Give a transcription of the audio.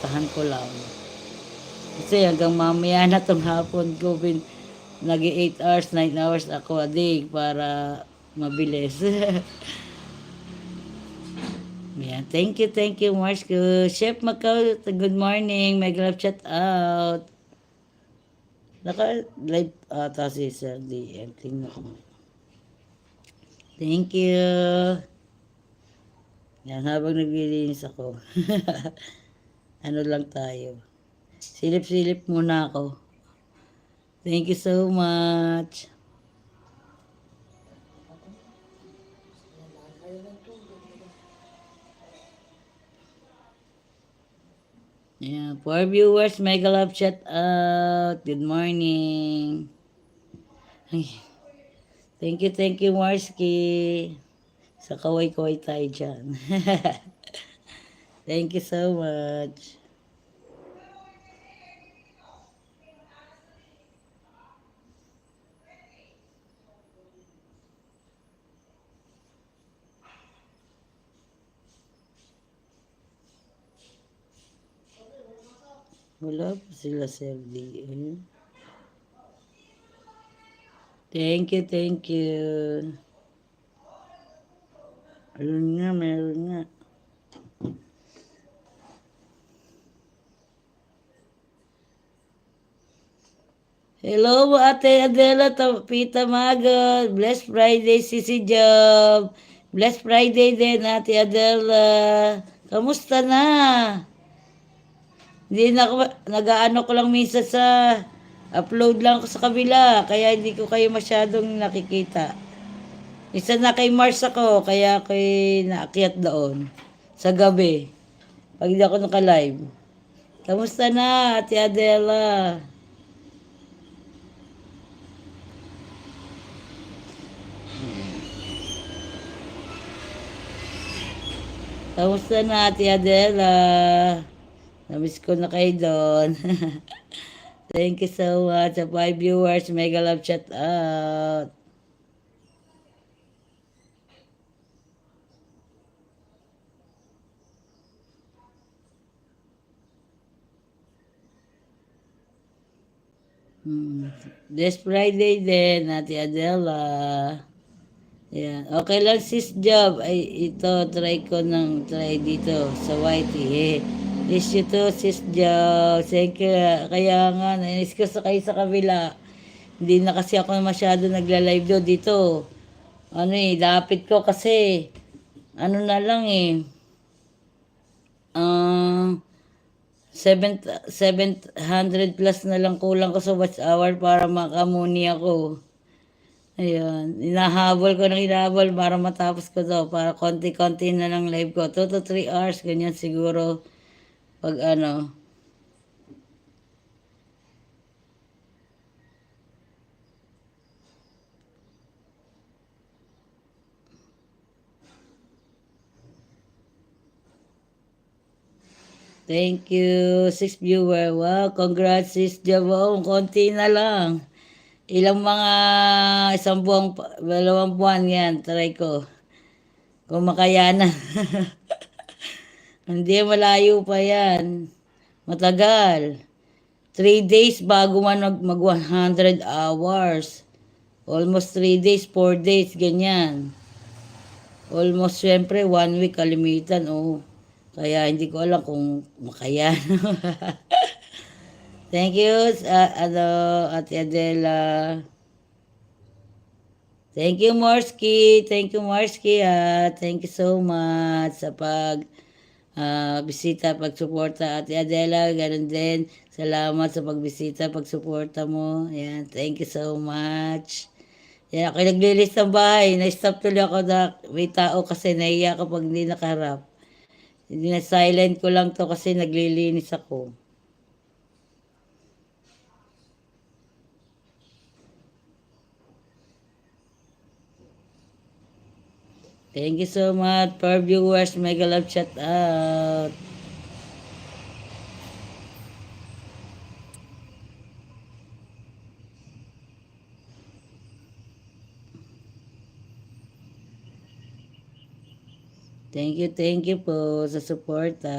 tahan ko lang. Kasi hanggang mamaya na tong hapon ko, nag 8 hours, 9 hours ako a day para mabilis. Yeah, thank you, Marsko. Chef Macau, good morning. May love chat out. Naka-live ata si Sir DM. Tingnan ko. Thank you. Yan, habang naglilinis ako. Ano lang tayo. Silip-silip muna ako. Thank you so much. Yeah, for viewers, mega love chat out. Good morning. Ay, thank you, Marski. Sa kaway-kaway tayo dyan. Thank you so much. Wala pa sila, Sir DM. Thank you, thank you. Ayun nga, meron nga. Hello, Ate Adela, Pita Magot. Blessed Friday, Sisi Job. Blessed Friday din, Ate Adela. Kamusta na? Hindi na ako, nag-aano ko lang minsan sa upload lang ko sa kabila, kaya hindi ko kayo masyadong nakikita. Isa na kay Mars ako, kaya ako'y naakyat doon sa gabi. Pag hindi ako naka-live. Kamusta na, Ate Adela? Kamusta na, Ate Adela? Namiss ko na kayo doon. Thank you so much sa 5 viewers. Mega love chat out. This Friday din, Ate Adela. Yan. Okay lang sis job. Ay, ito, try dito sa Whitey. Miss you too, sis job. Thank you. Kaya nga, nainis ko sa kayo sa kabila. Hindi na kasi ako masyado nagla-live do dito. Ano lapit ko kasi, ano na lang ah, 700 plus na lang kulang ko sa watch hour para makamuni ako. Ayun, inahabol ko ng inahabol para matapos ko to. Para konti-konti na lang live ko. 2 to 3 hours, ganyan siguro. Pag ano. Thank you, 6 viewer. Wow, congrats sis Javon. Konti na lang. Ilang mga isang buwang, 2 buwan yan. Try ko. Kung makayanan. Hindi, malayo pa yan. Matagal. 3 days bago man mag 100 hours. Almost 3 days, 4 days, ganyan. Almost, syempre, 1 week kalimitan, oh. Kaya hindi ko alam kung makayanan. Thank you, Ate Adela. Thank you, Morski. Thank you, Morski. Thank you so much sa bisita, pagsuporta. Ate Adela, ganun din. Salamat sa pagbisita, pagsuporta mo. Ayan, thank you so much. Yan, ako naglilis ng bahay. Na-stop tuloy ako na may tao kasi nahiya ako pag hindi nakaharap. Hindi na silent ko lang to kasi naglilinis ako. Thank you so much for viewers. Mega love shout out. Thank you po sa suporta.